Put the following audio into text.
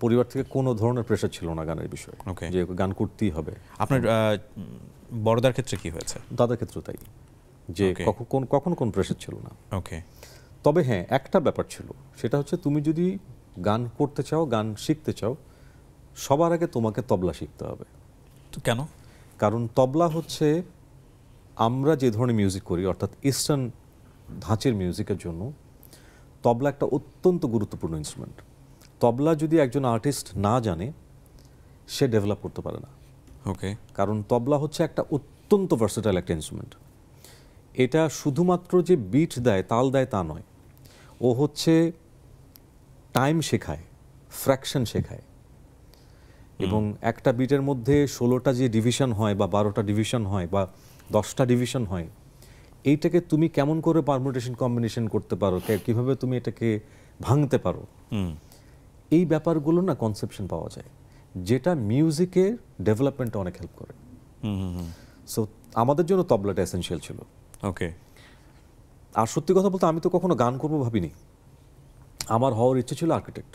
পরিবার থেকে কোনো ধরনের প্রেশার ছিল না গানের বিষয়ে, ওকে। যে গান করতেই হবে। আপনার বড়দার ক্ষেত্রে কি হয়েছে? দাদার ক্ষেত্রেও তাই, যে Okay. কখনো কোন প্রেশার ছিল না। ওকে। তবে হ্যাঁ, একটা ব্যাপার ছিল, সেটা হচ্ছে তুমি যদি গান করতে চাও, গান শিখতে চাও, সবার আগে তোমাকে তবলা শিখতে হবে। তো কেন? কারণ তবলা হচ্ছে আমরা যে ধরনের মিউজিক করি, অর্থাৎ ইস্টার্ন ধাঁচের মিউজিকের জন্য তবলা একটা অত্যন্ত গুরুত্বপূর্ণ ইনস্ট্রুমেন্ট। তবলা যদি একজন আর্টিস্ট না জানে, সে ডেভেলপ করতে পারে না। ওকে। কারণ তবলা হচ্ছে একটা অত্যন্ত ভার্সেটাইল একটা ইনস্ট্রুমেন্ট। এটা শুধুমাত্র যে বিট দেয়, তাল দেয়, তা নয়। ও হচ্ছে টাইম শেখায়, ফ্র্যাকশন শেখায়, এবং একটা বিটের মধ্যে 16টা যে ডিভিশন হয় বা 12টা ডিভিশন হয় বা 10টা ডিভিশন হয়, এইটাকে তুমি কেমন করে পারমুটেশন কম্বিনেশন করতে পারো, কিভাবে তুমি এটাকে ভাঙতে পারো, এই ব্যাপারগুলো না কনসেপশন পাওয়া যায়, যেটা মিউজিকের ডেভেলপমেন্টে অনেক হেল্প করে। সো আমাদের জন্য তবলাটা এসেনশিয়াল ছিল। ওকে। আর সত্যি কথা বলতে, আমি তো কখনো গান করবো ভাবিনি। আমার হওয়ার ইচ্ছে ছিল আর্কিটেক্ট।